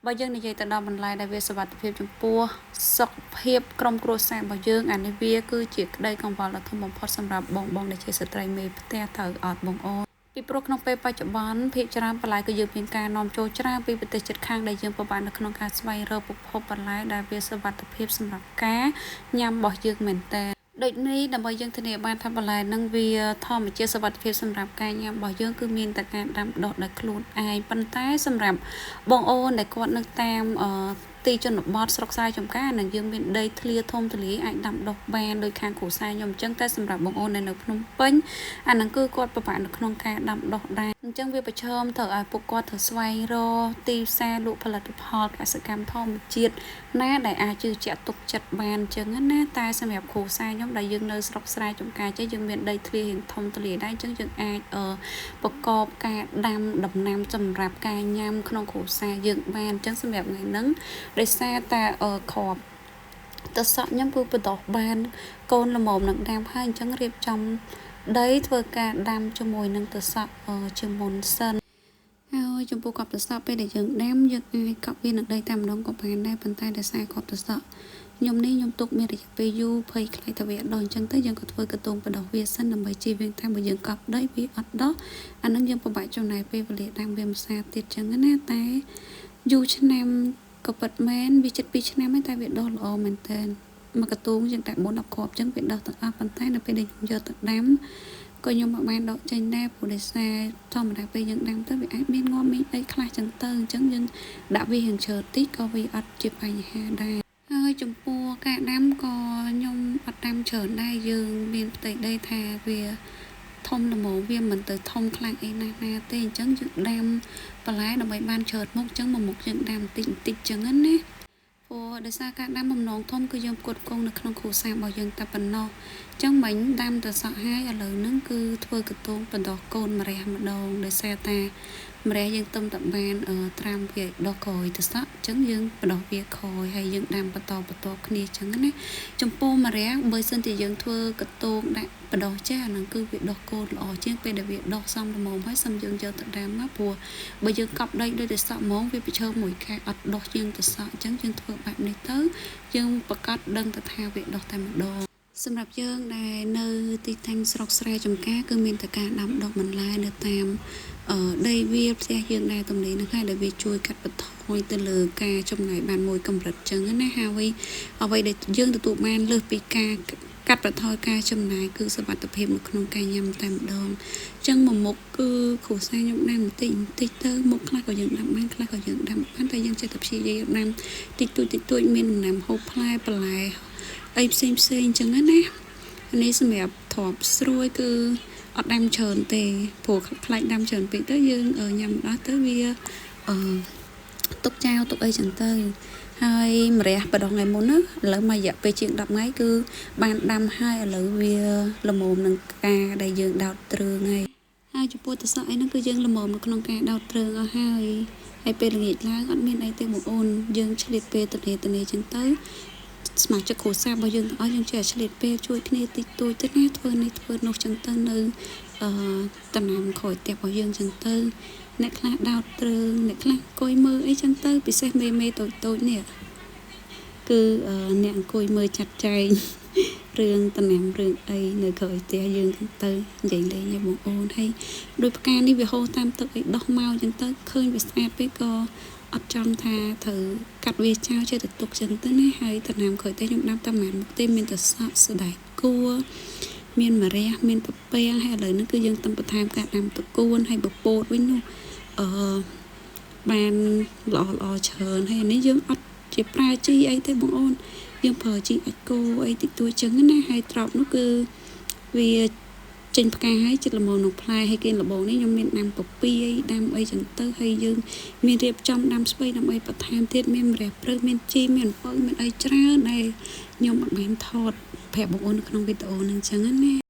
បើយើងនិយាយទៅដល់បន្លែដែលវាសុវត្ថិភាពចំពោះសុខភាពក្រុមគ្រួសាររបស់យើងអានេះវាគឺជាក្តីកង្វល់ដ៏ធំបំផុតសម្រាប់បងដែលជាស្ត្រីមេផ្ទះត្រូវអត់បងអូនពីព្រោះក្នុងពេលបច្ចុប្បន្នភាគច្រើនបន្លែគឺយើងមានការនាំចូលច្រើនពីប្រទេសជិតខាងដែលយើងពិបាកនៅក្នុងការស្វែងរកប្រភពបន្លែដែលវាសុវត្ថិភាពសម្រាប់ការញ៉ាំរបស់យើងមែនតើដូចនេះដើម្បីយើងធានាបានថាបន្លែនឹងវាធម្មជាតិសុវត្ថិភាពសម្រាប់ការញ៉ាំរបស់យើងគឺមានតែការដាំដុះដោយខ្លួនឯងប៉ុន្តែសម្រាប់បងអូនដែលគាត់នៅតាមទីជនបទស្រុកស្រែចម្ការនឹងយើងមានដីធ្លាធំទូលាយអាចដាំដុះបានដោយខាងគ្រួសារខ្ញុំអញ្ចឹងតែសម្រាប់បងអូននៅភ្នំពេញអានឹងគឺគាត់ពិបាកនៅក្នុងការដាំដុះដែរអញ្ចឹងវាប្រឈមត្រូវឲ្យពួកគាត់ត្រូវស្វែងរកទីផ្សារលក់ផលិតផលកសិកម្មធម្មជាតិណាដែលអាចជឿជាក់ទុកចិត្តបានអញ្ចឹងណាតែសម្រាប់គ្រួសារខ្ញុំដែលយើងនៅស្រុកស្រែចម្ការចេះយើងមានដីធ្លាធំទូលាយដែរអញ្ចឹងយើងអាចប្រកបការដាំដំណាំសម្រាប់ការញ៉ាំក្នុងគ្រួសារយើងបានអញ្ចឹងសម្រាប់ថ្ងៃហ្នឹងដោយសារតែគ្រាប់តសក់ខ្ញុំគឺបដោះបានកូនល្មមនឹងដាំហើយអញ្ចឹងរៀបចំដីធ្វើការដាំជាមួយនឹងតសក់ជាមុនសិនហើយចំពោះគ្រាប់តសក់ពេលដែលយើងដាំយើងអាចកប់វានឹងដីតែម្ដងក៏បានដែរប៉ុន្តែដោយសារគ្រាប់តសក់ខ្ញុំទុកមានរយៈពេលយូរភ័យខ្លាចថាវាអត់ដុះអញ្ចឹងទៅយើងក៏ធ្វើកន្ទងបដោះវាសិនដើម្បីជៀសវាងថាបើយើងកប់ដីវាអត់ដុះអានឹងយើងពិបាកចំណាយពេលវេលាដាំវាមួយសាទៀតអញ្ចឹងណាតែយូរឆ្នាំក៏ពិតមែនវាជិត2ឆ្នាំហើយតែវាដុះល្អមែនតើមកកន្ទងយើងតែ4-10គ្រាប់អញ្ចឹងវាដុះទាំងអស់ប៉ុន្តែនៅពេលដែលខ្ញុំយកទៅដាំក៏ខ្ញុំមិនបានដកចេញដែរព្រោះដោយសារធម្មតាពេលយើងដាំទៅវាអាចមានងាប់មានអីខ្លះចឹងទៅអញ្ចឹងយើងដាក់វាយ៉ាងច្រើនតិចក៏វាអត់ជាបញ្ហាដែរហើយចំពោះការដាំក៏ខ្ញុំអត់ដាំច្រើនដែរយើងមានផ្ទៃដីថាវាធំល្មមវាមិនទៅធំខ្លាំងអីណាស់ទេអញ្ចឹងយើងដាំបន្លែដើម្បីបានច្រើនមុខអញ្ចឹងមួយមុខយើងដាំតិចអញ្ចឹងណាព្រោះដោយសារការដាំបំណងធំគឺយើងផ្គត់ផ្គង់នៅក្នុងគ្រួសាររបស់យើងតែប៉ុណ្ណោះអញ្ចឹងមិញដាំទៅសក់ហើយឥឡូវហ្នឹងគឺធ្វើកន្ទងបណ្ដោះកូនម្រះម្ដងដោយសារតែម្រះយើងទុំតែបានត្រាំវាដុះក្រោយទៅសក់អញ្ចឹងយើងបណ្ដោះវាក្រោយហើយយើងដាំបន្តគ្នាអញ្ចឹងណាចំពោះម្រះបើសិនជាយើងធ្វើកន្ទងដាក់បណ្ដោះចាស់អាហ្នឹងគឺវាដុះកូនល្អជាងពេលដែលវាដុះសំល្មមហើយសំយើងយកទៅដាំមកព្រោះបើយើងកប់ដីដូចតែសក់ហ្មងវាប្រឈមមួយការអត់ដុះជាងទៅសក់អញ្ចឹងយើងធ្វើបែបនេះទៅយើងប្រកាសដឹងទៅថាវាដុះតែម្ដងសម្រាប់យើងដែលនៅទីតាំងស្រុកស្រែចម្ការគឺមានតែការដាំដុះបន្លែនៅតាមដីវាផ្ទះយើងដែរទំនេរហ្នឹងហើយដែលវាជួយកាត់បន្ថយទៅលើការចំណាយបានមួយកម្រិតចឹងណាហើយអ្វីដែលយើងទទួលបានលើសពីការកាត់បន្ថយការចំណាយគឺសុវត្ថិភាពនៅក្នុងការញ៉ាំតែម្ដងចឹងមួយមុខគឺគ្រួសារខ្ញុំដាំបន្តិចទៅមុខខ្លះក៏យើងដាំបានខ្លះក៏យើងដាំបានតែយើងចេះតែព្យាយាមដាំតិចតួចមានដំណាំហូបផ្លែបន្លែអីផ្សេងអញ្ចឹងណានេះសម្រាប់ទ្របស្រួយគឺអត់ដាំច្រើនទេព្រោះខ្លាចដាំច្រើនពេកទៅយើងញ៉ាំអស់ទៅវាទុកចោលទុកអីចឹងទៅហើយម្រះបដោះថ្ងៃមុនណាឥឡូវមករយៈពេលជាង10ថ្ងៃគឺបានដាំហើយឥឡូវវាល្មមនឹងការដែលយើងដោតទ្រើងហើយចំពោះតសក់អីហ្នឹងគឺយើងល្មមនៅក្នុងការដោតទ្រើងអស់ហើយពេលល្ងាចឡើងអត់មានអីទេបងអូនយើងឆ្លៀតពេលទៅចឹងទៅស្មាជិកគ្រួសាររបស់យើងទាំងអស់យើងចេះឆ្លៀតពេលជួយគ្នាតិចតួចទៅណាធ្វើនេះធ្វើនោះចឹងទៅនៅតំណាំក្រោយផ្ទះរបស់យើងចឹងទៅអ្នកខ្លះដោតទ្រើងអ្នកខ្លះអង្គុយមើលអីចឹងទៅពិសេសមេតូចនេះគឺអ្នកអង្គុយមើលចាត់ចែងរឿងតំណាំរឿងអីនៅក្រោយផ្ទះយើងទៅនិយាយលេងឲ្យបងអូនហើយដោយផ្កានេះវាហូរតាមទឹកអីដោះមកចឹងទៅឃើញវាស្អាតពេកក៏អត់ចំថាត្រូវកាត់វាចោលចេះតែទុកចឹងទៅណាហើយតំណាំក្រោយផ្ទះខ្ញុំដាំតែមិនមុខទេមានតែសក់ស្ដែកគួរមានម្រះមានពពាំងហើយឥឡូវនេះគឺយើងតំបន្ថែមការដាំតកួនហើយបពោតវិញនោះបានល្អច្រើនហើយនេះយើងអត់ជាប្រើជីអីទេបងអូនយើងប្រើជីអាចគោអីតិចតួចចឹងណាហើយត្រប់នោះគឺវាចេញផ្កាហើយចិត្តល្មមនឹងផ្លែហើយគេលបងនេះខ្ញុំមានដាំពពាយដាំអីចឹងទៅហើយយើងមានរៀបចំដាំស្ពៃដើម្បីបន្ថែមទៀតមានម្រះព្រឹសមានជីមានអំពៅមានអីច្រើនដែលខ្ញុំអត់បានថតប្រាប់បងអូននៅក្នុងវីដេអូហ្នឹងចឹងណា